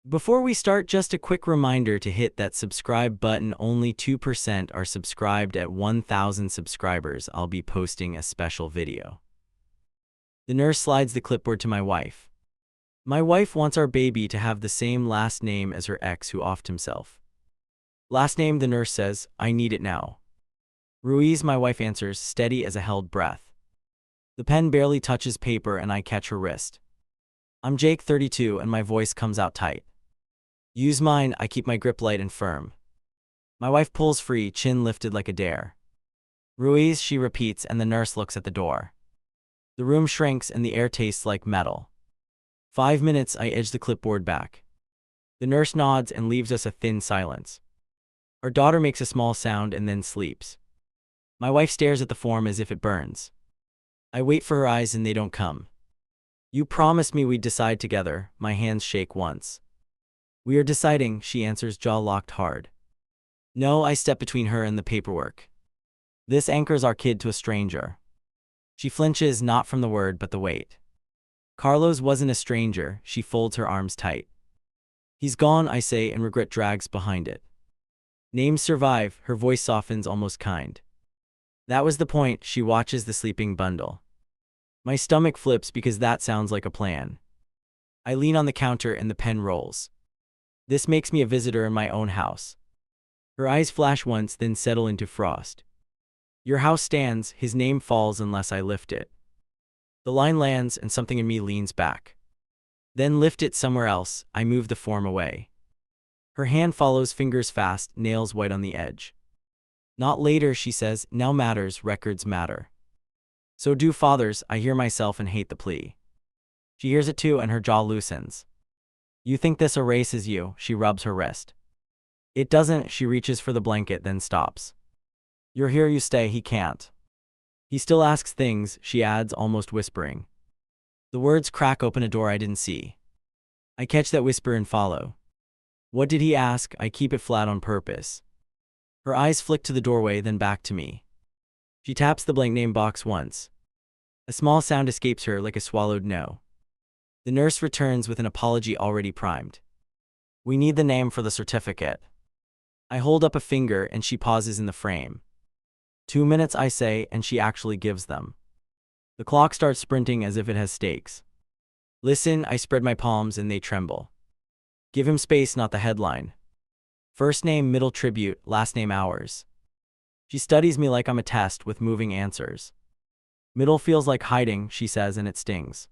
Before we start, just a quick reminder to hit that subscribe button. Only 2% are subscribed. At 1,000 subscribers, I'll be posting a special video. The nurse slides the clipboard to my wife. My wife wants our baby to have the same last name as her ex who offed himself. Last name, the nurse says. I need it now. Ruiz, my wife answers, steady as a held breath. The pen barely touches paper and I catch her wrist. I'm Jake, 32, and my voice comes out tight. Use mine, I keep my grip light and firm. My wife pulls free, chin lifted like a dare. Ruiz, she repeats, and the nurse looks at the door. The room shrinks and the air tastes like metal. 5 minutes, I edge the clipboard back. The nurse nods and leaves us a thin silence. Our daughter makes a small sound and then sleeps. My wife stares at the form as if it burns. I wait for her eyes and they don't come. You promised me we'd decide together. My hands shake once. We are deciding, she answers, jaw locked hard. No, I step between her and the paperwork. This anchors our kid to a stranger. She flinches, not from the word but the weight. Carlos wasn't a stranger, she folds her arms tight. He's gone, I say, and regret drags behind it. Names survive, her voice softens, almost kind. That was the point, she watches the sleeping bundle. My stomach flips because that sounds like a plan. I lean on the counter and the pen rolls. This makes me a visitor in my own house. Her eyes flash once, then settle into frost. Your house stands, his name falls unless I lift it. The line lands and something in me leans back. Then lift it somewhere else, I move the form away. Her hand follows, fingers fast, nails white on the edge. Not later, she says, now matters, records matter. So do fathers, I hear myself and hate the plea. She hears it too and her jaw loosens. You think this erases you, she rubs her wrist. It doesn't, she reaches for the blanket then stops. You're here, you stay, he can't. He still asks things, she adds, almost whispering. The words crack open a door I didn't see. I catch that whisper and follow. What did he ask? I keep it flat on purpose. Her eyes flick to the doorway then back to me. She taps the blank name box once. A small sound escapes her like a swallowed no. The nurse returns with an apology already primed. We need the name for the certificate. I hold up a finger and she pauses in the frame. 2 minutes, I say, and she actually gives them. The clock starts sprinting as if it has stakes. Listen, I spread my palms and they tremble. Give him space, not the headline. First name, middle tribute, last name ours. She studies me like I'm a test with moving answers. Middle feels like hiding, she says, and it stings.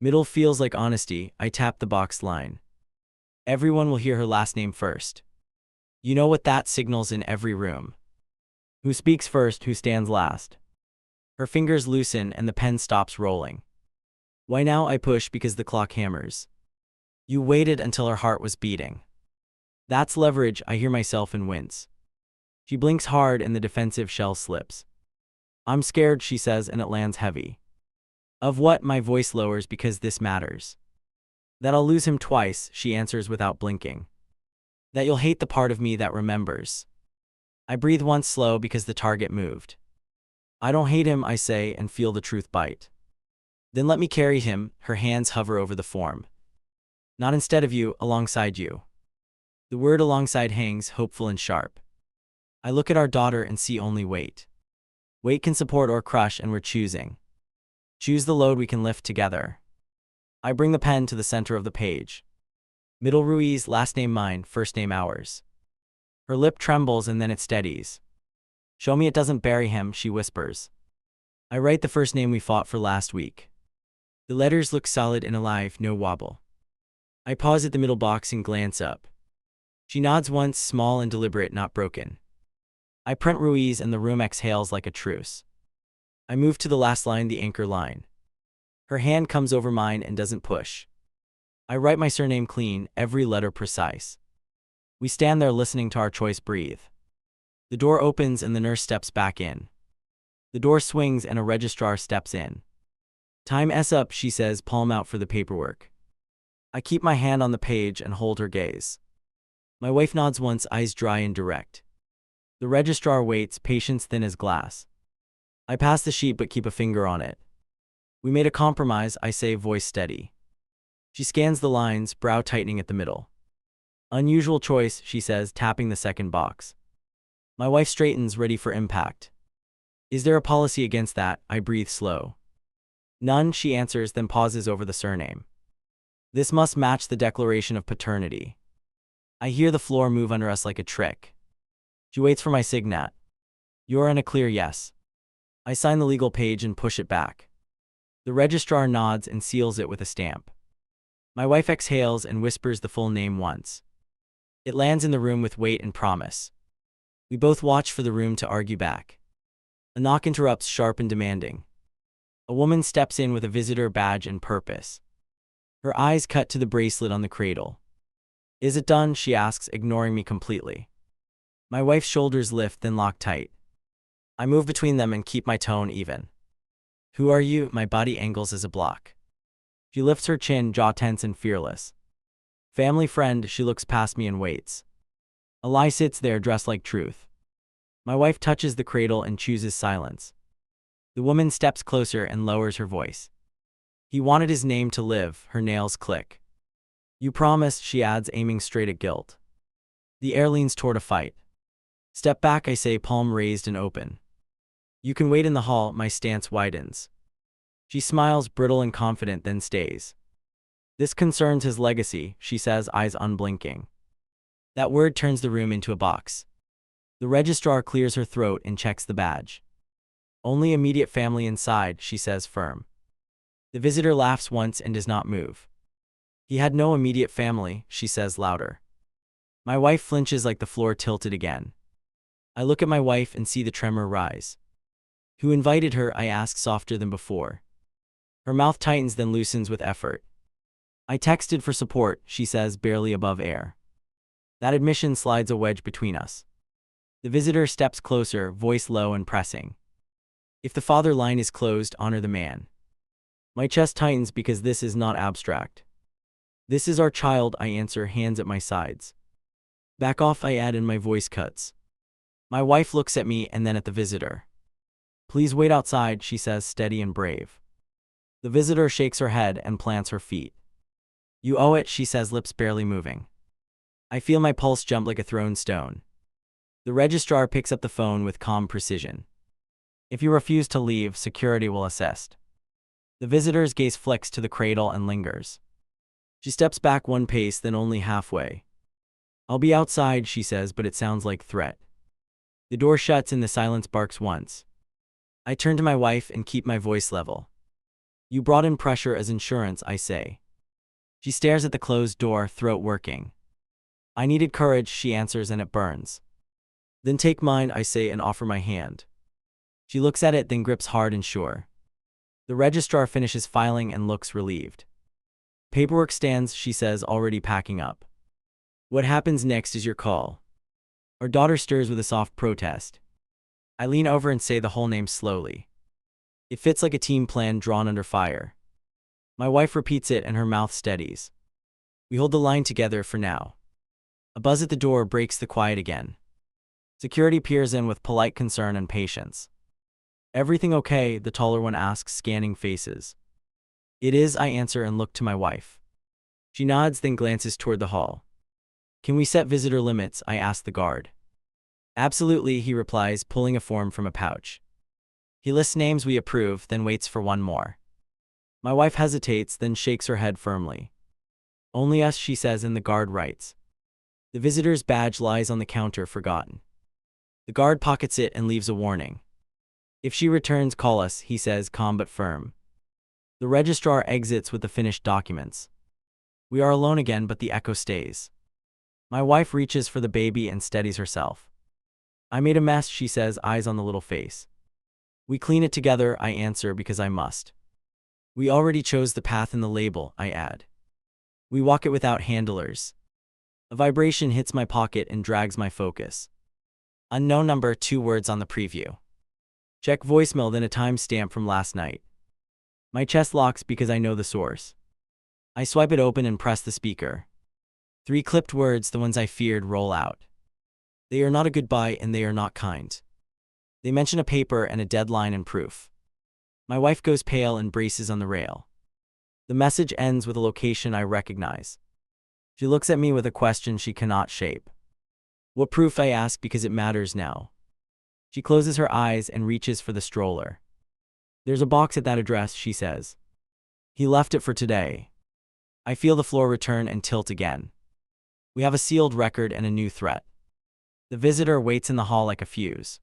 Middle feels like honesty, I tap the boxed line. Everyone will hear her last name first. You know what that signals in every room. Who speaks first, who stands last. Her fingers loosen and the pen stops rolling. Why now, I push because the clock hammers. You waited until her heart was beating. That's leverage, I hear myself and wince. She blinks hard and the defensive shell slips. I'm scared, she says, and it lands heavy. Of what? My voice lowers because this matters. That I'll lose him twice, she answers without blinking. That you'll hate the part of me that remembers. I breathe once slow because the target moved. I don't hate him, I say, and feel the truth bite. Then let me carry him, her hands hover over the form. Not instead of you, alongside you. The word alongside hangs, hopeful and sharp. I look at our daughter and see only weight. Weight can support or crush and we're choosing. Choose the load we can lift together. I bring the pen to the center of the page. Middle Ruiz, last name mine, first name ours. Her lip trembles and then it steadies. Show me it doesn't bury him, she whispers. I write the first name we fought for last week. The letters look solid and alive, no wobble. I pause at the middle box and glance up. She nods once, small and deliberate, not broken. I print Ruiz and the room exhales like a truce. I move to the last line, the anchor line. Her hand comes over mine and doesn't push. I write my surname clean, every letter precise. We stand there listening to our choice breathe. The door opens and the nurse steps back in. The door swings and a registrar steps in. Time's up, she says, palm out for the paperwork. I keep my hand on the page and hold her gaze. My wife nods once, eyes dry and direct. The registrar waits, patience thin as glass. I pass the sheet but keep a finger on it. We made a compromise, I say, voice steady. She scans the lines, brow tightening at the middle. Unusual choice, she says, tapping the second box. My wife straightens, ready for impact. Is there a policy against that? I breathe slow. None, she answers, then pauses over the surname. This must match the declaration of paternity. I hear the floor move under us like a trick. She waits for my signat. You're in a clear yes. I sign the legal page and push it back. The registrar nods and seals it with a stamp. My wife exhales and whispers the full name once. It lands in the room with weight and promise. We both watch for the room to argue back. A knock interrupts, sharp and demanding. A woman steps in with a visitor badge and purpose. Her eyes cut to the bracelet on the cradle. Is it done? She asks, ignoring me completely. My wife's shoulders lift, then lock tight. I move between them and keep my tone even. Who are you? My body angles as a block. She lifts her chin, jaw tense and fearless. Family friend. She looks past me and waits. A lie sits there, dressed like truth. My wife touches the cradle and chooses silence. The woman steps closer and lowers her voice. He wanted his name to live. Her nails click. You promised, she adds, aiming straight at guilt. The air leans toward a fight. Step back, I say, palm raised and open. You can wait in the hall. My stance widens. She smiles, brittle and confident, then stays. This concerns his legacy, she says, eyes unblinking. That word turns the room into a box. The registrar clears her throat and checks the badge. Only immediate family inside, she says, firm. The visitor laughs once and does not move. He had no immediate family, she says, louder. My wife flinches like the floor tilted again. I look at my wife and see the tremor rise. Who invited her? I ask, softer than before. Her mouth tightens, then loosens with effort. I texted for support, she says, barely above air. That admission slides a wedge between us. The visitor steps closer, voice low and pressing. If the father line is closed, honor the man. My chest tightens because this is not abstract. This is our child, I answer, hands at my sides. Back off, I add, and my voice cuts. My wife looks at me and then at the visitor. Please wait outside, she says, steady and brave. The visitor shakes her head and plants her feet. You owe it, she says, lips barely moving. I feel my pulse jump like a thrown stone. The registrar picks up the phone with calm precision. If you refuse to leave, security will assist. The visitor's gaze flicks to the cradle and lingers. She steps back one pace, then only halfway. I'll be outside, she says, but it sounds like threat. The door shuts and the silence barks once. I turn to my wife and keep my voice level. You brought in pressure as insurance, I say. She stares at the closed door, throat working. I needed courage, she answers, and it burns. Then take mine, I say, and offer my hand. She looks at it, then grips hard and sure. The registrar finishes filing and looks relieved. Paperwork stands, she says, already packing up. What happens next is your call. Our daughter stirs with a soft protest. I lean over and say the whole name slowly. It fits like a team plan drawn under fire. My wife repeats it and her mouth steadies. We hold the line together for now. A buzz at the door breaks the quiet again. Security peers in with polite concern and patience. Everything okay? The taller one asks, scanning faces. It is, I answer and look to my wife. She nods, then glances toward the hall. Can we set visitor limits? I ask the guard. Absolutely, he replies, pulling a form from a pouch. He lists names we approve, then waits for one more. My wife hesitates, then shakes her head firmly. Only us, she says, and the guard writes. The visitor's badge lies on the counter, forgotten. The guard pockets it and leaves a warning. If she returns, call us, he says, calm but firm. The registrar exits with the finished documents. We are alone again, but the echo stays. My wife reaches for the baby and steadies herself. I made a mess, she says, eyes on the little face. We clean it together, I answer, because I must. We already chose the path in the label, I add. We walk it without handlers. A vibration hits my pocket and drags my focus. Unknown number, 2 words on the preview. Check voicemail, then a timestamp from last night. My chest locks because I know the source. I swipe it open and press the speaker. 3 clipped words, the ones I feared, roll out. They are not a goodbye and they are not kind. They mention a paper and a deadline and proof. My wife goes pale and braces on the rail. The message ends with a location I recognize. She looks at me with a question she cannot shape. What proof, I ask, because it matters now. She closes her eyes and reaches for the stroller. There's a box at that address, she says. He left it for today. I feel the floor return and tilt again. We have a sealed record and a new threat. The visitor waits in the hall like a fuse.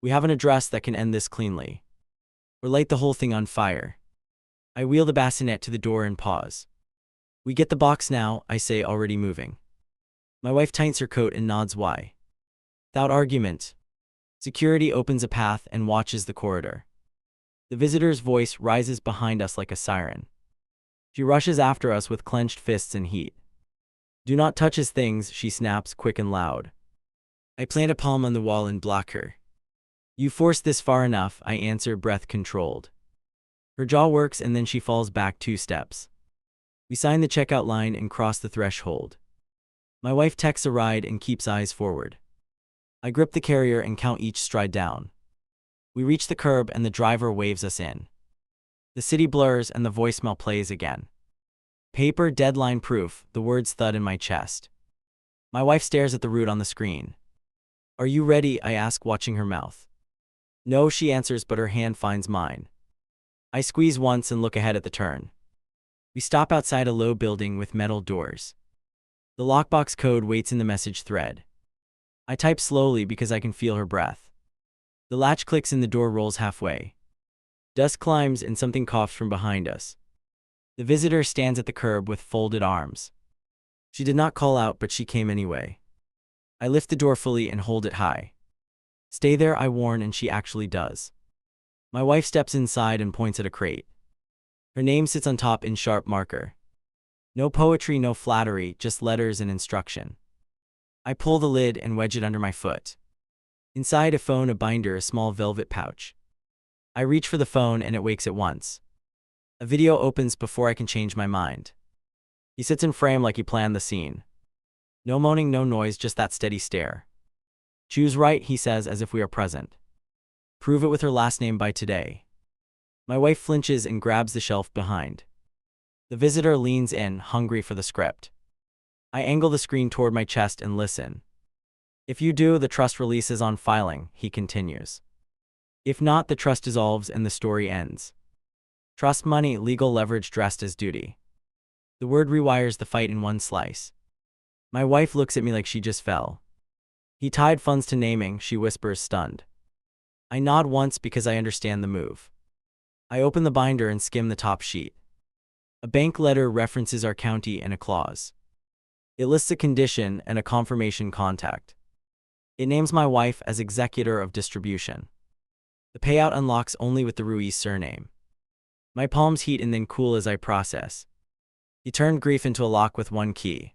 We have an address that can end this cleanly. Or light the whole thing on fire. I wheel the bassinet to the door and pause. We get the box now, I say, already moving. My wife tightens her coat and nods why. Without argument. Security opens a path and watches the corridor. The visitor's voice rises behind us like a siren. She rushes after us with clenched fists and heat. Do not touch his things, she snaps, quick and loud. I plant a palm on the wall and block her. You forced this far enough, I answer, breath controlled. Her jaw works and then she falls back 2 steps. We sign the checkout line and cross the threshold. My wife texts a ride and keeps eyes forward. I grip the carrier and count each stride down. We reach the curb and the driver waves us in. The city blurs and the voicemail plays again. Paper deadline proof, the words thud in my chest. My wife stares at the route on the screen. Are you ready? I ask, watching her mouth. No, she answers, but her hand finds mine. I squeeze once and look ahead at the turn. We stop outside a low building with metal doors. The lockbox code waits in the message thread. I type slowly because I can feel her breath. The latch clicks and the door rolls halfway. Dust climbs and something coughs from behind us. The visitor stands at the curb with folded arms. She did not call out, but she came anyway. I lift the door fully and hold it high. Stay there, I warn, and she actually does. My wife steps inside and points at a crate. Her name sits on top in sharp marker. No poetry, no flattery, just letters and instruction. I pull the lid and wedge it under my foot. Inside, a phone, a binder, a small velvet pouch. I reach for the phone and it wakes at once. A video opens before I can change my mind. He sits in frame like he planned the scene. No moaning, no noise, just that steady stare. Choose right, he says, as if we are present. Prove it with her last name by today. My wife flinches and grabs the shelf behind. The visitor leans in, hungry for the script. I angle the screen toward my chest and listen. If you do, the trust release is on filing, he continues. If not, the trust dissolves and the story ends. Trust money, legal leverage dressed as duty. The word rewires the fight in one slice. My wife looks at me like she just fell. He tied funds to naming, she whispers, stunned. I nod once because I understand the move. I open the binder and skim the top sheet. A bank letter references our county and a clause. It lists a condition and a confirmation contact. It names my wife as executor of distribution. The payout unlocks only with the Ruiz surname. My palms heat and then cool as I process. He turned grief into a lock with one key.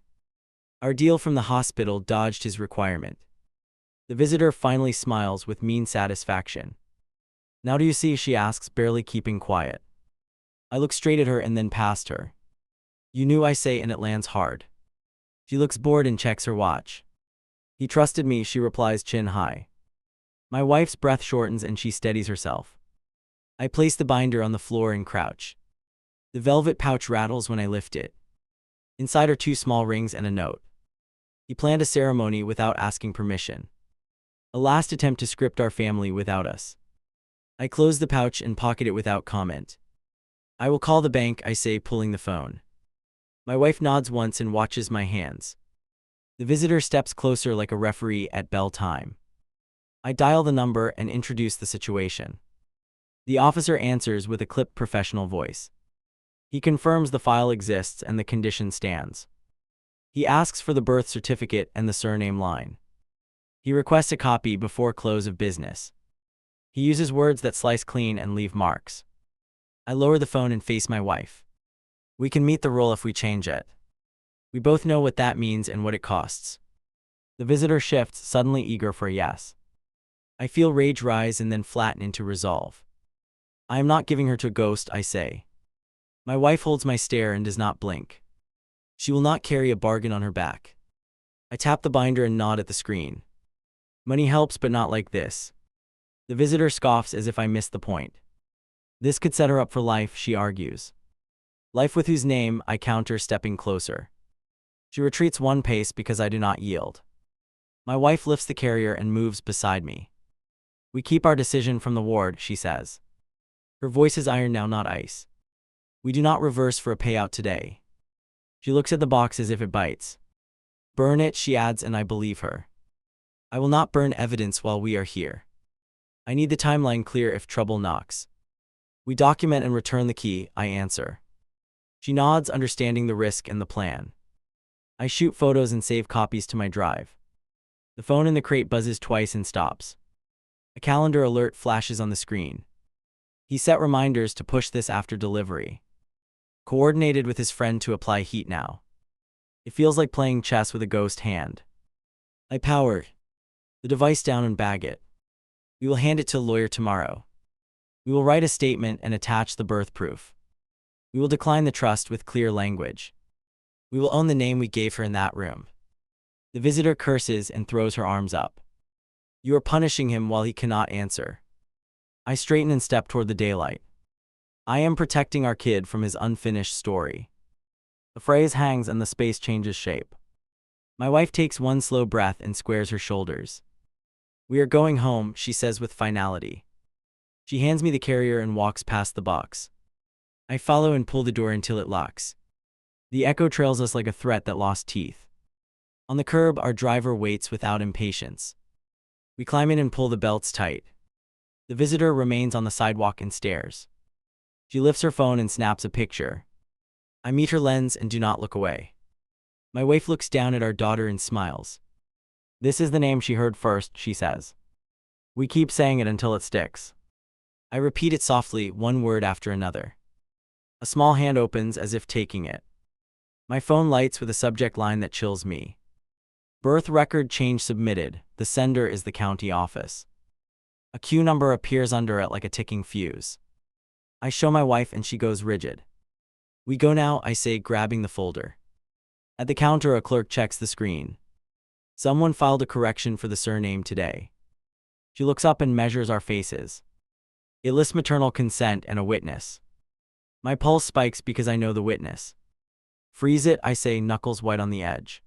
Our deal from the hospital dodged his requirement. The visitor finally smiles with mean satisfaction. Now do you see, she asks, barely keeping quiet. I look straight at her and then past her. You knew, I say, and it lands hard. She looks bored and checks her watch. He trusted me, she replies, chin high. My wife's breath shortens and she steadies herself. I place the binder on the floor and crouch. The velvet pouch rattles when I lift it. Inside are 2 small rings and a note. He planned a ceremony without asking permission. A last attempt to script our family without us. I close the pouch and pocket it without comment. I will call the bank, I say, pulling the phone. My wife nods once and watches my hands. The visitor steps closer like a referee at bell time. I dial the number and introduce the situation. The officer answers with a clipped professional voice. He confirms the file exists and the condition stands. He asks for the birth certificate and the surname line. He requests a copy before close of business. He uses words that slice clean and leave marks. I lower the phone and face my wife. We can meet the role if we change it. We both know what that means and what it costs. The visitor shifts, suddenly eager for a yes. I feel rage rise and then flatten into resolve. I am not giving her to a ghost, I say. My wife holds my stare and does not blink. She will not carry a bargain on her back. I tap the binder and nod at the screen. Money helps, but not like this. The visitor scoffs as if I missed the point. This could set her up for life, she argues. Life with whose name, I counter, stepping closer. She retreats one pace because I do not yield. My wife lifts the carrier and moves beside me. We keep our decision from the ward, she says. Her voice is iron now, not ice. We do not reverse for a payout today. She looks at the box as if it bites. Burn it, she adds, and I believe her. I will not burn evidence while we are here. I need the timeline clear if trouble knocks. We document and return the key, I answer. She nods, understanding the risk and the plan. I shoot photos and save copies to my drive. The phone in the crate buzzes twice and stops. A calendar alert flashes on the screen. He set reminders to push this after delivery. Coordinated with his friend to apply heat now. It feels like playing chess with a ghost hand. I power the device down and bag it. We will hand it to a lawyer tomorrow. We will write a statement and attach the birth proof. We will decline the trust with clear language. We will own the name we gave her in that room. The visitor curses and throws her arms up. You are punishing him while he cannot answer. I straighten and step toward the daylight. I am protecting our kid from his unfinished story. The phrase hangs and the space changes shape. My wife takes one slow breath and squares her shoulders. We are going home, she says with finality. She hands me the carrier and walks past the box. I follow and pull the door until it locks. The echo trails us like a threat that lost teeth. On the curb, our driver waits without impatience. We climb in and pull the belts tight. The visitor remains on the sidewalk and stares. She lifts her phone and snaps a picture. I meet her lens and do not look away. My wife looks down at our daughter and smiles. This is the name she heard first, she says. We keep saying it until it sticks. I repeat it softly, one word after another. A small hand opens as if taking it. My phone lights with a subject line that chills me. Birth record change submitted. The sender is the county office. A queue number appears under it like a ticking fuse. I show my wife and she goes rigid. We go now, I say, grabbing the folder. At the counter, a clerk checks the screen. Someone filed a correction for the surname today. She looks up and measures our faces. It lists maternal consent and a witness. My pulse spikes because I know the witness. Freeze it, I say, knuckles white on the edge.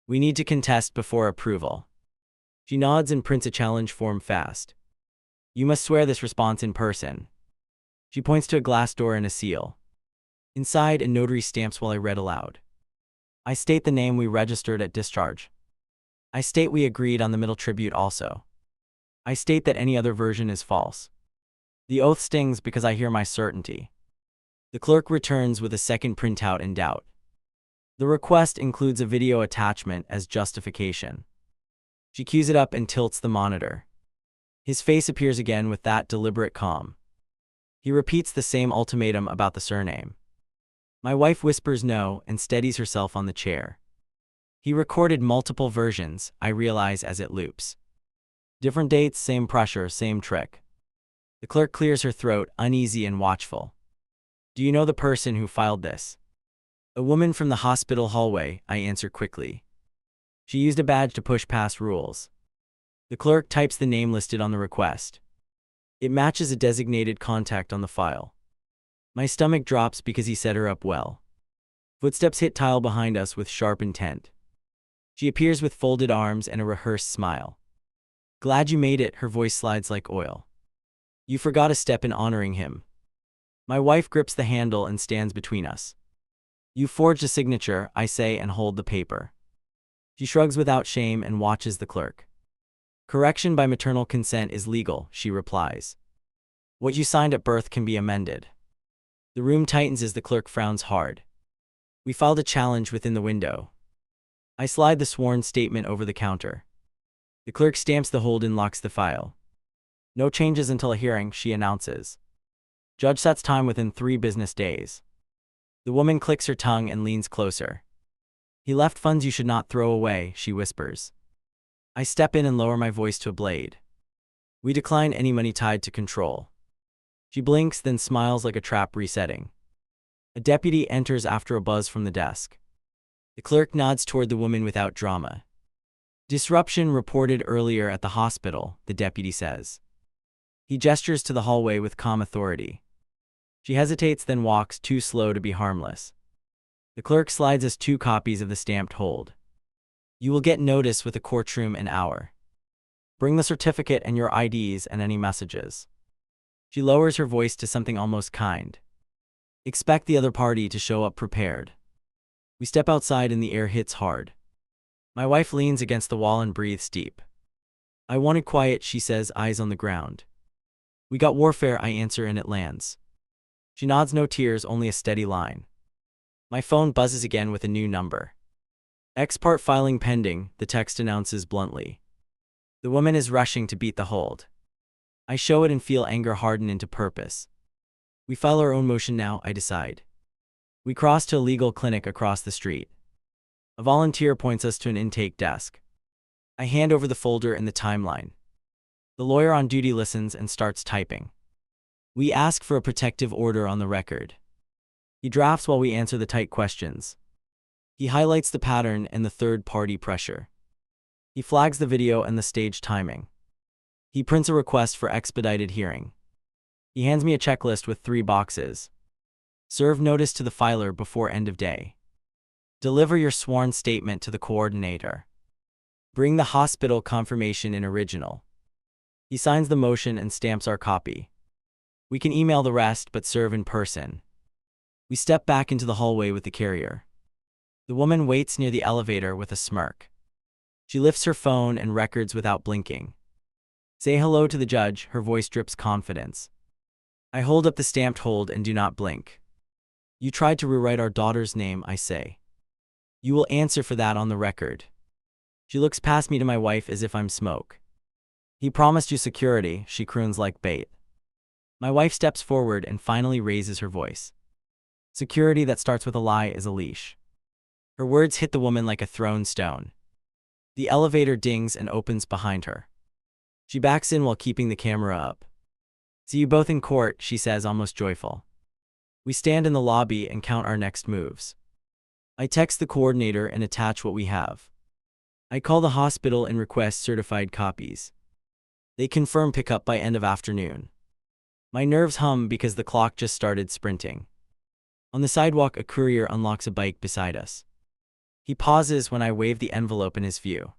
We need to contest before approval. She nods and prints a challenge form fast. You must swear this response in person. She points to a glass door and a seal. Inside, a notary stamps while I read aloud. I state the name we registered at discharge. I state we agreed on the middle tribute also. I state that any other version is false. The oath stings because I hear my certainty. The clerk returns with a second printout in doubt. The request includes a video attachment as justification. She cues it up and tilts the monitor. His face appears again with that deliberate calm. He repeats the same ultimatum about the surname. My wife whispers no and steadies herself on the chair. He recorded multiple versions, I realize as it loops. Different dates, same pressure, same trick. The clerk clears her throat, uneasy and watchful. Do you know the person who filed this? A woman from the hospital hallway, I answer quickly. She used a badge to push past rules. The clerk types the name listed on the request. It matches a designated contact on the file. My stomach drops because he set her up well. Footsteps hit tile behind us with sharp intent. She appears with folded arms and a rehearsed smile. Glad you made it, her voice slides like oil. You forgot a step in honoring him. My wife grips the handle and stands between us. You forged a signature, I say and hold the paper. She shrugs without shame and watches the clerk. Correction by maternal consent is legal, she replies. What you signed at birth can be amended. The room tightens as the clerk frowns hard. We filed a challenge within the window. I slide the sworn statement over the counter. The clerk stamps the hold and locks the file. No changes until a hearing, she announces. Judge sets time within 3 business days. The woman clicks her tongue and leans closer. He left funds you should not throw away, she whispers. I step in and lower my voice to a blade. We decline any money tied to control. She blinks, then smiles like a trap resetting. A deputy enters after a buzz from the desk. The clerk nods toward the woman without drama. Disruption reported earlier at the hospital, the deputy says. He gestures to the hallway with calm authority. She hesitates, then walks, too slow to be harmless. The clerk slides us 2 copies of the stamped hold. You will get notice with the courtroom an hour. Bring the certificate and your IDs and any messages. She lowers her voice to something almost kind. Expect the other party to show up prepared. We step outside and the air hits hard. My wife leans against the wall and breathes deep. I wanted quiet, she says, eyes on the ground. We got warfare, I answer, and it lands. She nods, no tears, only a steady line. My phone buzzes again with a new number. Ex parte filing pending, the text announces bluntly. The woman is rushing to beat the hold. I show it and feel anger harden into purpose. We file our own motion now, I decide. We cross to a legal clinic across the street. A volunteer points us to an intake desk. I hand over the folder and the timeline. The lawyer on duty listens and starts typing. We ask for a protective order on the record. He drafts while we answer the tight questions. He highlights the pattern and the third-party pressure. He flags the video and the stage timing. He prints a request for expedited hearing. He hands me a checklist with 3 boxes. Serve notice to the filer before end of day. Deliver your sworn statement to the coordinator. Bring the hospital confirmation in original. He signs the motion and stamps our copy. We can email the rest but serve in person. We step back into the hallway with the carrier. The woman waits near the elevator with a smirk. She lifts her phone and records without blinking. Say hello to the judge, her voice drips confidence. I hold up the stamped hold and do not blink. You tried to rewrite our daughter's name, I say. You will answer for that on the record. She looks past me to my wife as if I'm smoke. He promised you security, she croons like bait. My wife steps forward and finally raises her voice. Security that starts with a lie is a leash. Her words hit the woman like a thrown stone. The elevator dings and opens behind her. She backs in while keeping the camera up. See you both in court, she says, almost joyful. We stand in the lobby and count our next moves. I text the coordinator and attach what we have. I call the hospital and request certified copies. They confirm pickup by end of afternoon. My nerves hum because the clock just started sprinting. On the sidewalk, a courier unlocks a bike beside us. He pauses when I wave the envelope in his view.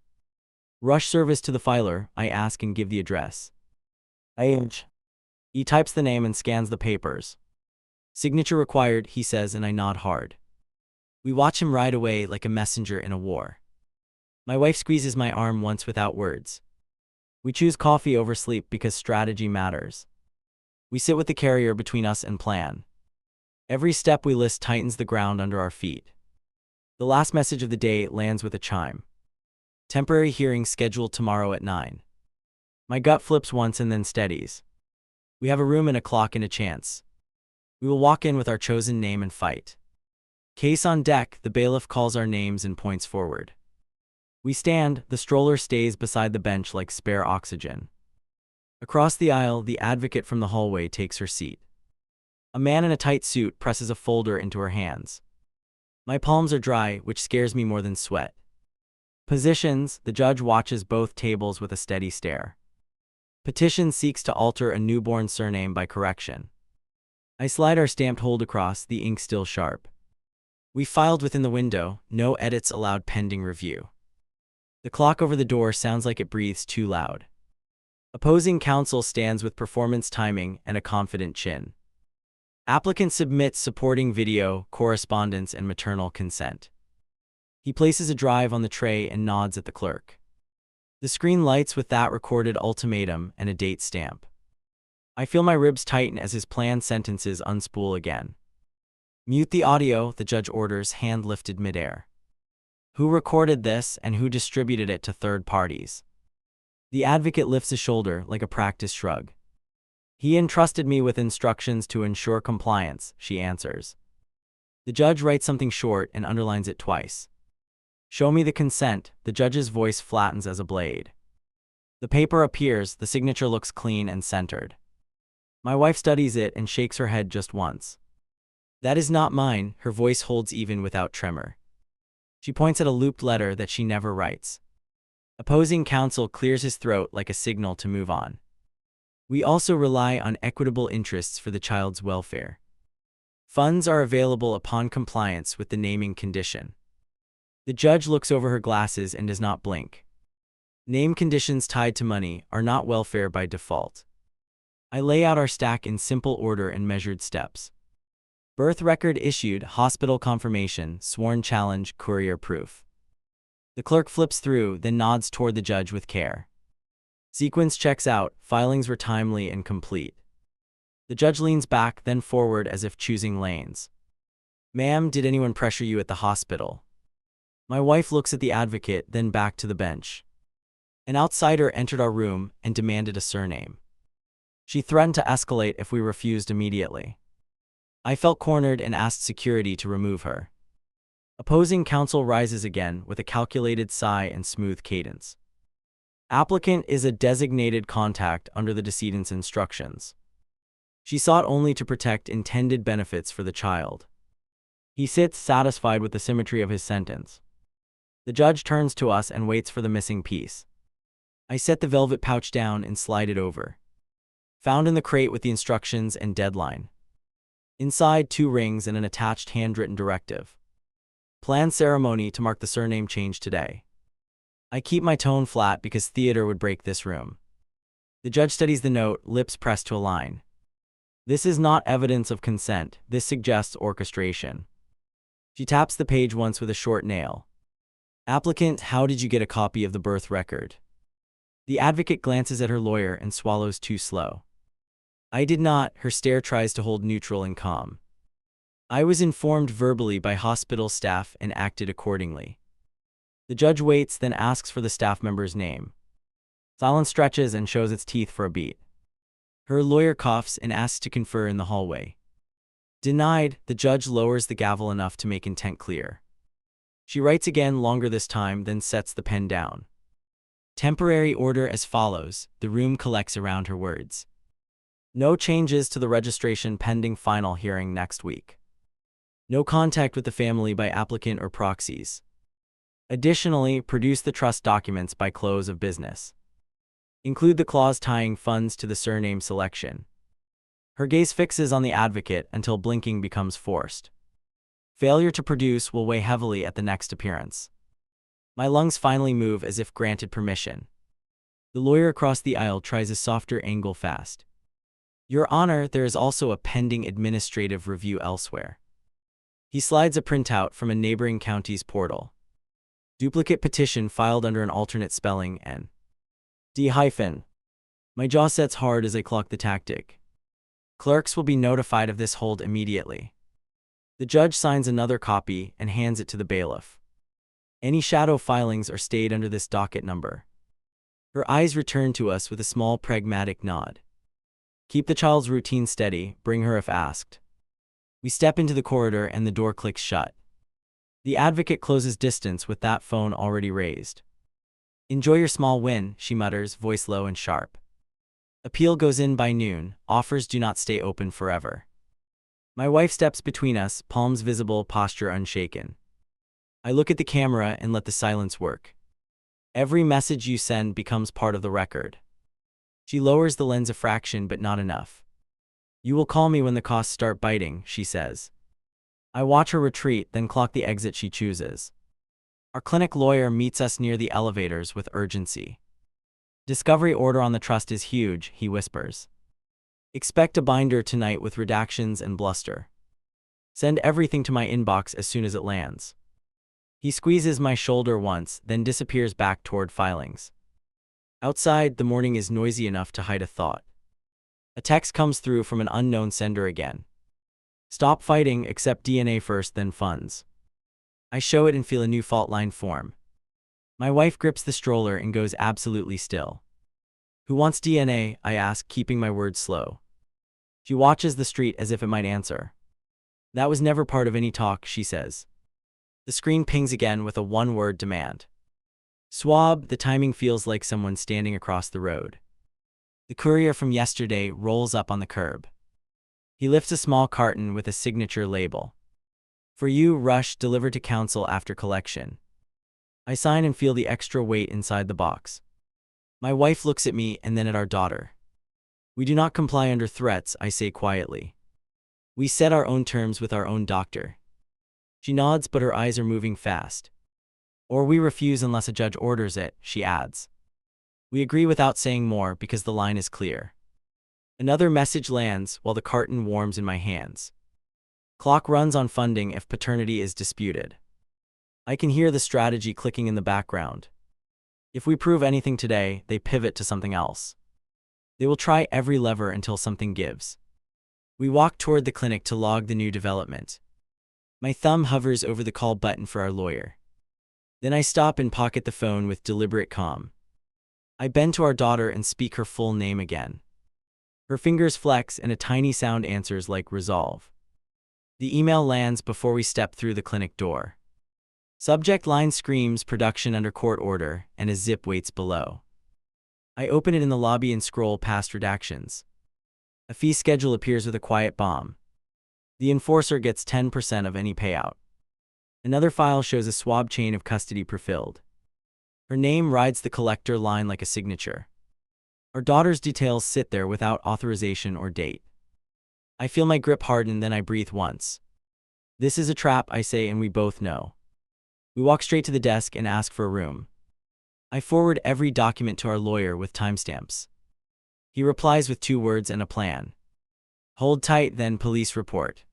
Rush service to the filer, I ask and give the address. He types the name and scans the papers. Signature required, he says, and I nod hard. We watch him ride away like a messenger in a war. My wife squeezes my arm once without words. We choose coffee over sleep because strategy matters. We sit with the carrier between us and plan. Every step we list tightens the ground under our feet. The last message of the day lands with a chime. Temporary hearing scheduled tomorrow at 9. My gut flips once and then steadies. We have a room and a clock and a chance. We will walk in with our chosen name and fight. Case on deck, the bailiff calls our names and points forward. We stand, the stroller stays beside the bench like spare oxygen. Across the aisle, the advocate from the hallway takes her seat. A man in a tight suit presses a folder into her hands. My palms are dry, which scares me more than sweat. Positions, the judge watches both tables with a steady stare. Petition seeks to alter a newborn surname by correction. I slide our stamped hold across, the ink still sharp. We filed within the window, no edits allowed pending review. The clock over the door sounds like it breathes too loud. Opposing counsel stands with performance timing and a confident chin. Applicant submits supporting video, correspondence, and maternal consent. He places a drive on the tray and nods at the clerk. The screen lights with that recorded ultimatum and a date stamp. I feel my ribs tighten as his planned sentences unspool again. Mute the audio, the judge orders, hand lifted midair. Who recorded this and who distributed it to third parties? The advocate lifts a shoulder like a practice shrug. He entrusted me with instructions to ensure compliance, she answers. The judge writes something short and underlines it twice. Show me the consent, the judge's voice flattens as a blade. The paper appears, the signature looks clean and centered. My wife studies it and shakes her head just once. That is not mine, her voice holds even without tremor. She points at a looped letter that she never writes. Opposing counsel clears his throat like a signal to move on. We also rely on equitable interests for the child's welfare. Funds are available upon compliance with the naming condition. The judge looks over her glasses and does not blink. Name conditions tied to money are not welfare by default. I lay out our stack in simple order and measured steps. Birth record issued, hospital confirmation, sworn challenge, courier proof. The clerk flips through, then nods toward the judge with care. Sequence checks out, filings were timely and complete. The judge leans back, then forward as if choosing lanes. Ma'am, did anyone pressure you at the hospital? My wife looks at the advocate, then back to the bench. An outsider entered our room and demanded a surname. She threatened to escalate if we refused immediately. I felt cornered and asked security to remove her. Opposing counsel rises again with a calculated sigh and smooth cadence. Applicant is a designated contact under the decedent's instructions. She sought only to protect intended benefits for the child. He sits satisfied with the symmetry of his sentence. The judge turns to us and waits for the missing piece. I set the velvet pouch down and slide it over. Found in the crate with the instructions and deadline. Inside, 2 rings and an attached handwritten directive. Planned ceremony to mark the surname change today. I keep my tone flat because theater would break this room. The judge studies the note, lips pressed to a line. This is not evidence of consent. This suggests orchestration. She taps the page once with a short nail. Applicant, how did you get a copy of the birth record? The advocate glances at her lawyer and swallows too slow. I did not. Her stare tries to hold neutral and calm. I was informed verbally by hospital staff and acted accordingly. The judge waits, then asks for the staff member's name. Silence stretches and shows its teeth for a beat. Her lawyer coughs and asks to confer in the hallway. Denied. The judge lowers the gavel enough to make intent clear. She writes again, longer this time, then sets the pen down. Temporary order as follows. The room collects around her words. No changes to the registration pending final hearing next week. No contact with the family by applicant or proxies. Additionally, produce the trust documents by close of business. Include the clause tying funds to the surname selection. Her gaze fixes on the advocate until blinking becomes forced. Failure to produce will weigh heavily at the next appearance. My lungs finally move as if granted permission. The lawyer across the aisle tries a softer angle fast. Your Honor, there is also a pending administrative review elsewhere. He slides a printout from a neighboring county's portal. Duplicate petition filed under an alternate spelling N. D-. My jaw sets hard as I clock the tactic. Clerks will be notified of this hold immediately. The judge signs another copy and hands it to the bailiff. Any shadow filings are stayed under this docket number. Her eyes return to us with a small pragmatic nod. Keep the child's routine steady, bring her if asked. We step into the corridor and the door clicks shut. The advocate closes distance with that phone already raised. Enjoy your small win, she mutters, voice low and sharp. Appeal goes in by noon, offers do not stay open forever. My wife steps between us, palms visible, posture unshaken. I look at the camera and let the silence work. Every message you send becomes part of the record. She lowers the lens a fraction, but not enough. You will call me when the costs start biting, she says. I watch her retreat, then clock the exit she chooses. Our clinic lawyer meets us near the elevators with urgency. Discovery order on the trust is huge, he whispers. Expect a binder tonight with redactions and bluster. Send everything to my inbox as soon as it lands. He squeezes my shoulder once, then disappears back toward filings. Outside, the morning is noisy enough to hide a thought. A text comes through from an unknown sender again. Stop fighting, accept DNA first, then funds. I show it and feel a new fault line form. My wife grips the stroller and goes absolutely still. Who wants DNA? I ask, keeping my words slow. She watches the street as if it might answer. That was never part of any talk, she says. The screen pings again with a one-word demand. Swab. The timing feels like someone standing across the road. The courier from yesterday rolls up on the curb. He lifts a small carton with a signature label. For you, Rush, delivered to counsel after collection. I sign and feel the extra weight inside the box. My wife looks at me and then at our daughter. We do not comply under threats, I say quietly. We set our own terms with our own doctor. She nods, but her eyes are moving fast. Or we refuse unless a judge orders it, she adds. We agree without saying more because the line is clear. Another message lands while the carton warms in my hands. Clock runs on funding if paternity is disputed. I can hear the strategy clicking in the background. If we prove anything today, they pivot to something else. They will try every lever until something gives. We walk toward the clinic to log the new development. My thumb hovers over the call button for our lawyer. Then I stop and pocket the phone with deliberate calm. I bend to our daughter and speak her full name again. Her fingers flex and a tiny sound answers like resolve. The email lands before we step through the clinic door. Subject line screams production under court order, and a zip waits below. I open it in the lobby and scroll past redactions. A fee schedule appears with a quiet bomb. The enforcer gets 10% of any payout. Another file shows a swab chain of custody prefilled. Her name rides the collector line like a signature. Our daughter's details sit there without authorization or date. I feel my grip harden, then I breathe once. This is a trap, I say, and we both know. We walk straight to the desk and ask for a room. I forward every document to our lawyer with timestamps. He replies with 2 words and a plan. Hold tight, then police report.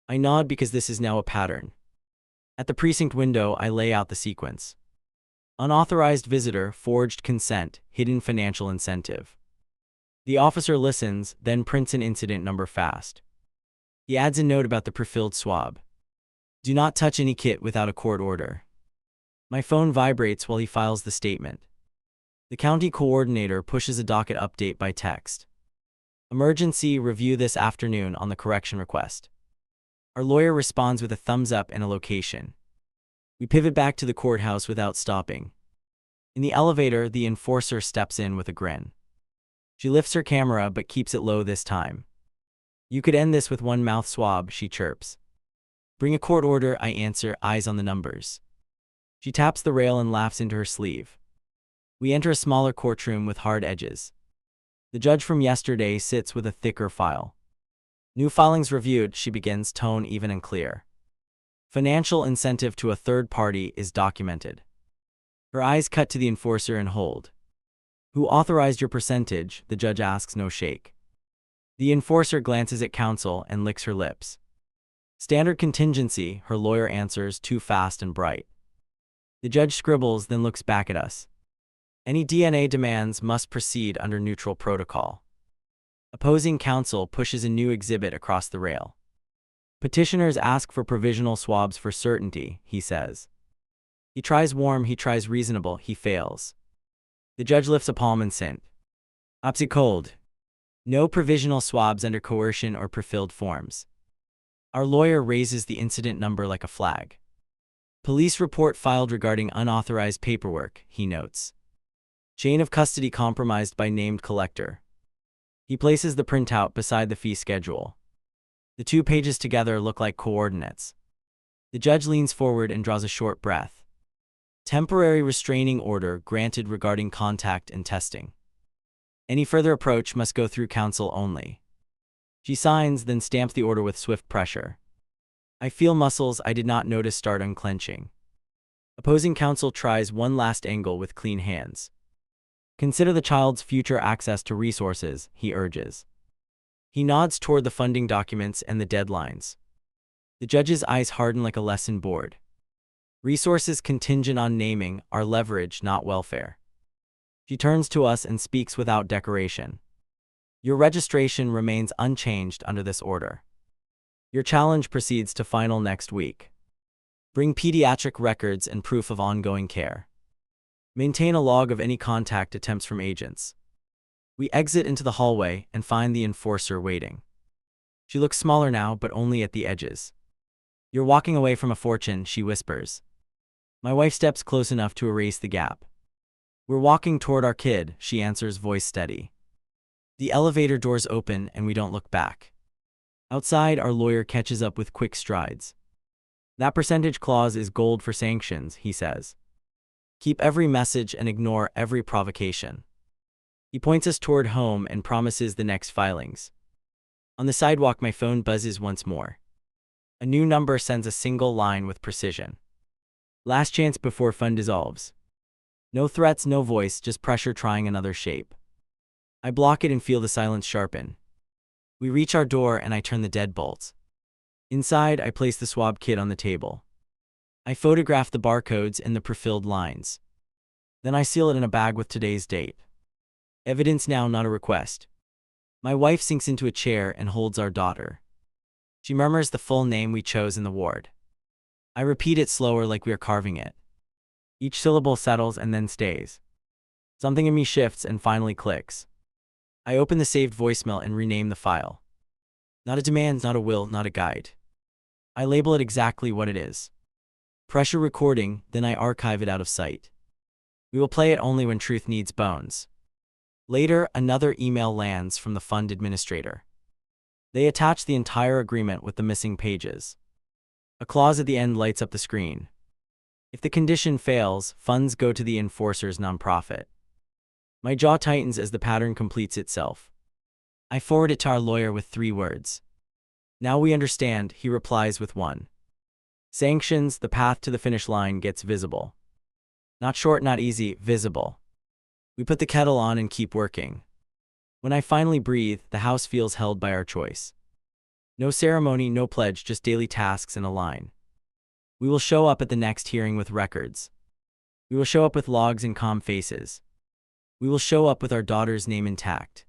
I nod because this is now a pattern. At the precinct window, I lay out the sequence. Unauthorized visitor, forged consent, hidden financial incentive. The officer listens, then prints an incident number fast. He adds a note about the prefilled swab. Do not touch any kit without a court order. My phone vibrates while he files the statement. The county coordinator pushes a docket update by text. Emergency review this afternoon on the correction request. Our lawyer responds with a thumbs up and a location. We pivot back to the courthouse without stopping. In the elevator, the enforcer steps in with a grin. She lifts her camera but keeps it low this time. You could end this with one mouth swab, she chirps. Bring a court order, I answer, eyes on the numbers. She taps the rail and laughs into her sleeve. We enter a smaller courtroom with hard edges. The judge from yesterday sits with a thicker file. New filings reviewed, she begins, tone even and clear. Financial incentive to a third party is documented. Her eyes cut to the enforcer and hold. Who authorized your percentage? The judge asks, no shake. The enforcer glances at counsel and licks her lips. Standard contingency, her lawyer answers, too fast and bright. The judge scribbles, then looks back at us. Any DNA demands must proceed under neutral protocol. Opposing counsel pushes a new exhibit across the rail. Petitioners ask for provisional swabs for certainty, he says. He tries warm, he tries reasonable, he fails. The judge lifts a palm and sent. Opsy cold. No provisional swabs under coercion or prefilled forms. Our lawyer raises the incident number like a flag. Police report filed regarding unauthorized paperwork, he notes. Chain of custody compromised by named collector. He places the printout beside the fee schedule. The 2 pages together look like coordinates. The judge leans forward and draws a short breath. Temporary restraining order granted regarding contact and testing. Any further approach must go through counsel only. She signs, then stamps the order with swift pressure. I feel muscles I did not notice start unclenching. Opposing counsel tries one last angle with clean hands. Consider the child's future access to resources, he urges. He nods toward the funding documents and the deadlines. The judge's eyes harden like a lesson board. Resources contingent on naming are leverage, not welfare. She turns to us and speaks without decoration. Your registration remains unchanged under this order. Your challenge proceeds to final next week. Bring pediatric records and proof of ongoing care. Maintain a log of any contact attempts from agents. We exit into the hallway and find the enforcer waiting. She looks smaller now, but only at the edges. You're walking away from a fortune, she whispers. My wife steps close enough to erase the gap. We're walking toward our kid, she answers, voice steady. The elevator doors open and we don't look back. Outside, our lawyer catches up with quick strides. That percentage clause is gold for sanctions, he says. Keep every message and ignore every provocation. He points us toward home and promises the next filings. On the sidewalk, my phone buzzes once more. A new number sends a single line with precision. Last chance before fun dissolves. No threats, no voice, just pressure trying another shape. I block it and feel the silence sharpen. We reach our door and I turn the deadbolts. Inside, I place the swab kit on the table. I photograph the barcodes and the prefilled lines. Then I seal it in a bag with today's date. Evidence now, not a request. My wife sinks into a chair and holds our daughter. She murmurs the full name we chose in the ward. I repeat it slower like we are carving it. Each syllable settles and then stays. Something in me shifts and finally clicks. I open the saved voicemail and rename the file. Not a demand, not a will, not a guide. I label it exactly what it is. Pressure recording, then I archive it out of sight. We will play it only when truth needs bones. Later, another email lands from the fund administrator. They attach the entire agreement with the missing pages. A clause at the end lights up the screen. If the condition fails, funds go to the enforcer's nonprofit. My jaw tightens as the pattern completes itself. I forward it to our lawyer with 3 words. Now we understand, he replies with 1. Sanctions, the path to the finish line gets visible. Not short, not easy, visible. We put the kettle on and keep working. When I finally breathe, the house feels held by our choice. No ceremony, no pledge, just daily tasks in a line. We will show up at the next hearing with records. We will show up with logs and calm faces. We will show up with our daughter's name intact.